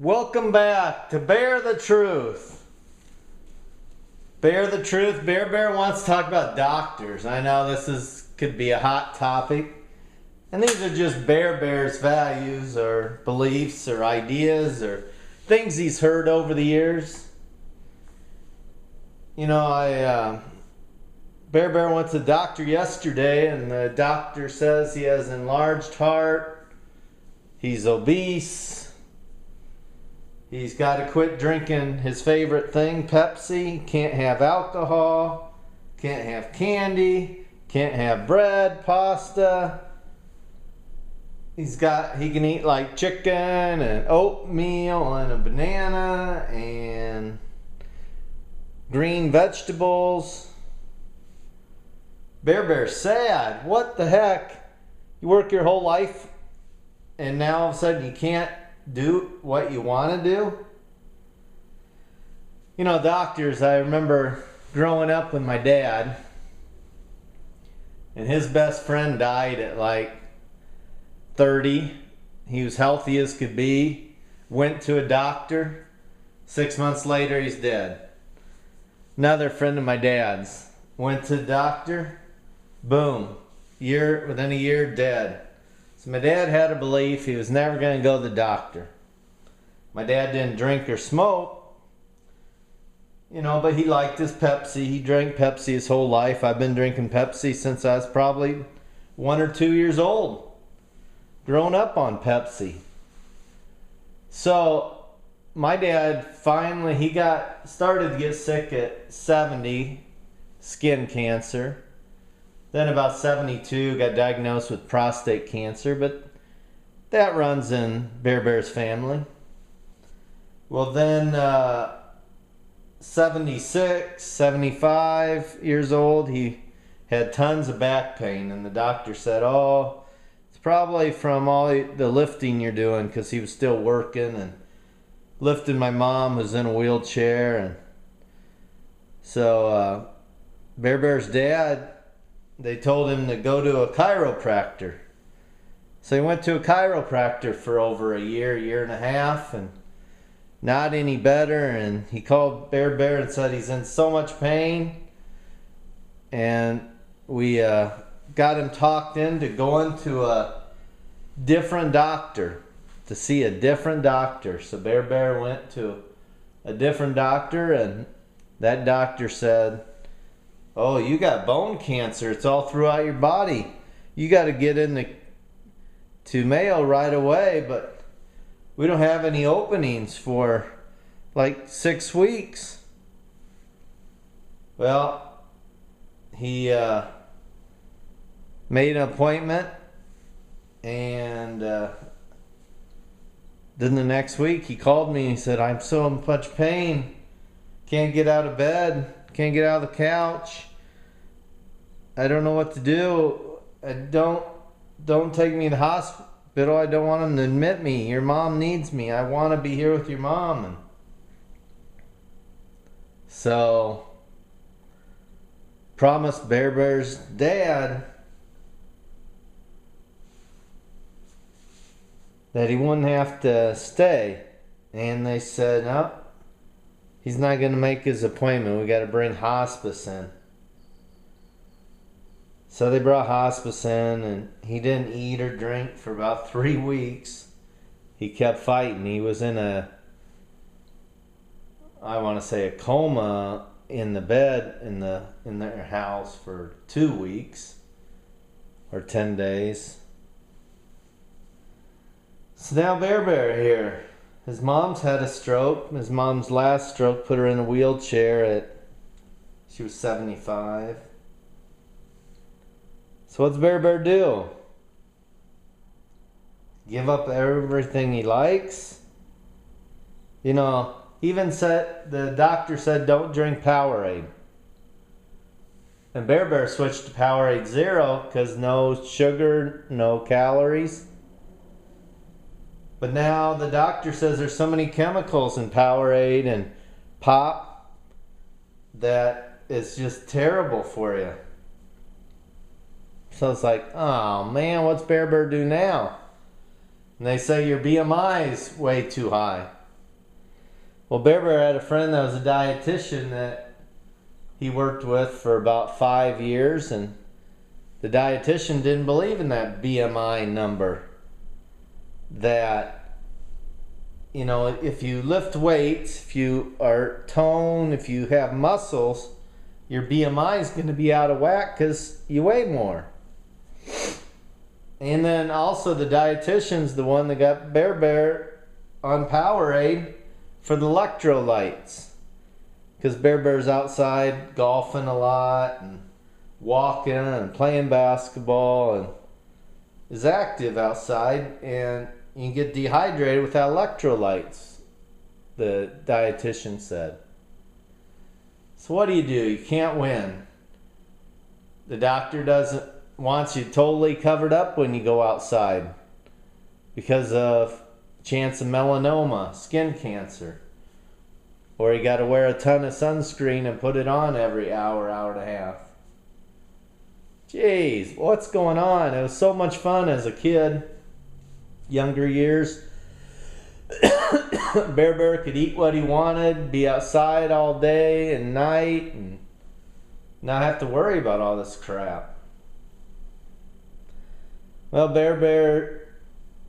Welcome back to Bear the Truth. Bear the Truth. Bear wants to talk about doctors. I know could be a hot topic. And these are just Bear's values or beliefs or ideas or things he's heard over the years. You know, Bear went to the doctor yesterday, and the doctor says he has enlarged heart, he's obese, he's got to quit drinking his favorite thing, Pepsi, can't have alcohol, can't have candy, can't have bread, pasta. He can eat like chicken and oatmeal and a banana and green vegetables. Bear's sad. What the heck? You work your whole life and now all of a sudden you can't do what you want to do? You know, doctors, I remember growing up with my dad, and his best friend died at like 30. He was healthy as could be. Went to a doctor. 6 months later, he's dead. Another friend of my dad's went to the doctor. Boom. Within a year, dead. So my dad had a belief he was never going to go to the doctor. My dad didn't drink or smoke, you know, but he liked his Pepsi. He drank Pepsi his whole life. I've been drinking Pepsi since I was probably 1 or 2 years old. Grown up on Pepsi. So my dad finally, started to get sick at 70, skin cancer. Then about 72, got diagnosed with prostate cancer, but that runs in Bear's family. Well then, 76, 75 years old, he had tons of back pain, and the doctor said, oh, it's probably from all the lifting you're doing, because he was still working and lifting my mom, who's in a wheelchair. And so Bear's dad, they told him to go to a chiropractor. So he went to a chiropractor for over a year and a half, and not any better. And he called Bear and said he's in so much pain. And we got him talked into going to a different doctor, to see a different doctor. So Bear went to a different doctor, and that doctor said, oh, you got bone cancer. It's all throughout your body. You got to get to Mayo right away, but we don't have any openings for like 6 weeks. Well, he made an appointment, and then the next week he called me and he said, I'm so much pain, can't get out of bed, can't get out of the couch, I don't know what to do. Don't take me to the hospital. I don't want them to admit me. Your mom needs me. I want to be here with your mom. And so promised Bear's dad that he wouldn't have to stay, and they said, no, he's not going to make his appointment. We got to bring hospice in. So they brought hospice in, and he didn't eat or drink for about 3 weeks. He kept fighting. He was in a coma in the bed in their house for 2 weeks or 10 days. So now Bear here. His mom's had a stroke. His mom's last stroke put her in a wheelchair she was 75. So what's Bear do? Give up everything he likes? You know, the doctor said don't drink Powerade. And Bear switched to Powerade Zero because no sugar, no calories. But now the doctor says there's so many chemicals in Powerade and pop that it's just terrible for you. So it's like, oh man, what's Bear do now? And they say your BMI is way too high. Well, Bear Bear had a friend that was a dietitian that he worked with for about 5 years, and the dietitian didn't believe in that BMI number. That, you know, if you lift weights, if you are toned, if you have muscles, your BMI is going to be out of whack because you weigh more. And then also the dietitian's the one that got Bear Bear on Powerade for the electrolytes. Because Bear Bear's outside golfing a lot and walking and playing basketball and is active outside, and you can get dehydrated without electrolytes, the dietitian said. So what do? You can't win. The doctor wants you totally covered up when you go outside because of chance of melanoma, skin cancer. Or you got to wear a ton of sunscreen and put it on every hour, hour and a half. Jeez, what's going on? It was so much fun as a kid. Younger years. Bear Bear could eat what he wanted, be outside all day and night, and not have to worry about all this crap. Well, Bear Bear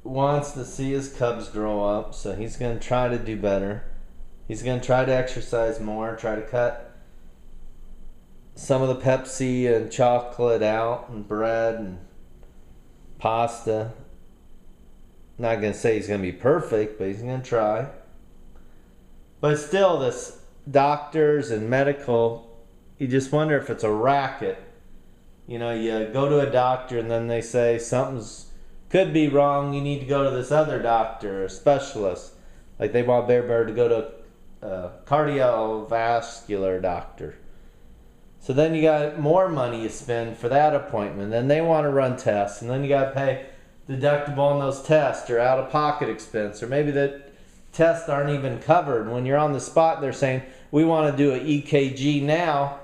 wants to see his cubs grow up, so he's going to try to do better. He's going to try to exercise more, try to cut some of the Pepsi and chocolate out, and bread and pasta. Not going to say he's going to be perfect, but he's going to try. But still, this doctors and medical, you just wonder if it's a racket. You know, you go to a doctor and then they say something's could be wrong. You need to go to this other doctor, a specialist. Like they want Bear Bear to go to a cardiovascular doctor. So then you got more money you spend for that appointment. Then they want to run tests, and then you got to pay deductible on those tests or out-of-pocket expense, or maybe the tests aren't even covered. When you're on the spot, they're saying, we want to do an EKG now.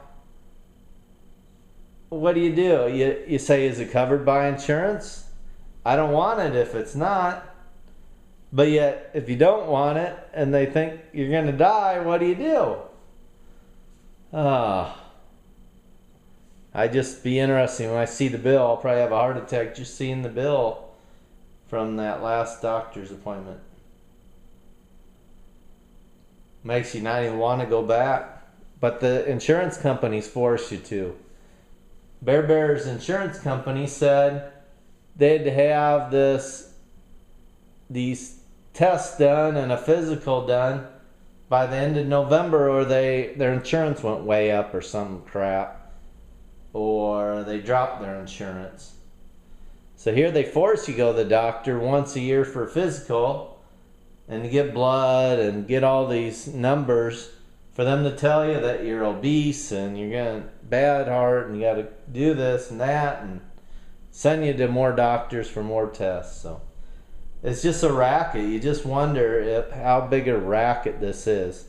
What do? You say, is it covered by insurance? I don't want it if it's not. But yet, if you don't want it and they think you're going to die, what do? I just be interesting when I see the bill. I'll probably have a heart attack just seeing the bill from that last doctor's appointment. Makes you not even want to go back. But the insurance companies force you to. Bear Bear's insurance company said they'd have these tests done and a physical done by the end of November, or their insurance went way up or some crap, or they dropped their insurance. So here they force you to go to the doctor once a year for a physical and to get blood and get all these numbers for them to tell you that you're obese and you're going bad heart and you got to do this and that, and send you to more doctors for more tests. So it's just a racket. You just wonder how big a racket this is.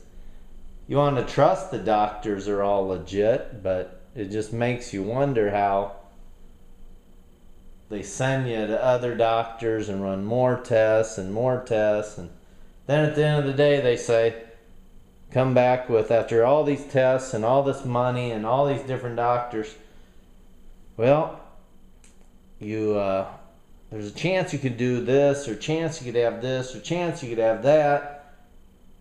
You want to trust the doctors are all legit, but it just makes you wonder how they send you to other doctors and run more tests, and then at the end of the day they say, come back with, after all these tests and all this money and all these different doctors, well, there's a chance you could do this, or chance you could have this, or chance you could have that,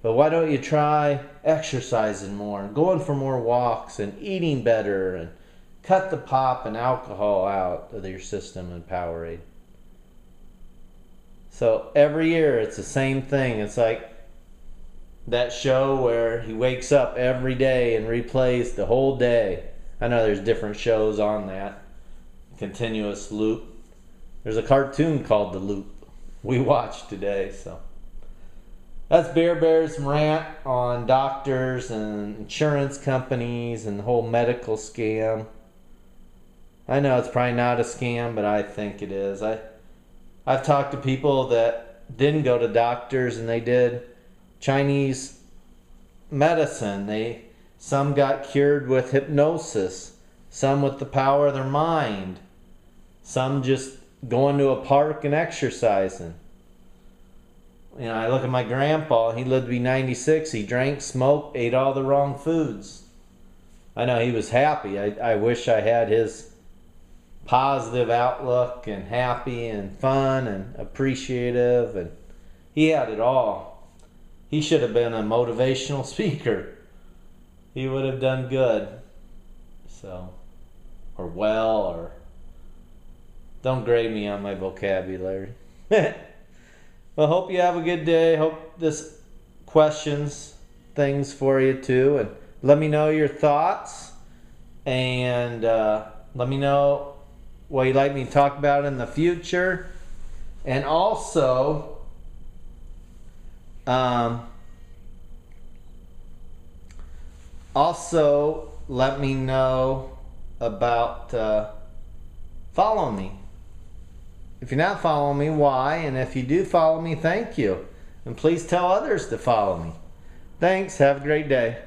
but why don't you try exercising more and going for more walks and eating better and cut the pop and alcohol out of your system and Powerade. So every year it's the same thing. It's like that show where he wakes up every day and replays the whole day. I know there's different shows on that. Continuous loop. There's a cartoon called The Loop we watched today. So that's Bear Bear's rant on doctors and insurance companies and the whole medical scam. I know it's probably not a scam, but I think it is. I've talked to people that didn't go to doctors and they did Chinese medicine. Some got cured with hypnosis, some with the power of their mind, some just going to a park and exercising. You know, I look at my grandpa, he lived to be 96. He drank, smoked, ate all the wrong foods. I know he was happy. I wish I had his positive outlook and happy and fun and appreciative, and he had it all. He should have been a motivational speaker. He would have done good. So, or well, or don't grade me on my vocabulary. Well, hope you have a good day. Hope this questions things for you too, and let me know your thoughts, and let me know what you'd like me to talk about in the future, and also let me know about follow me. If you're not following me, why? And if you do follow me, thank you. And please tell others to follow me. Thanks. Have a great day.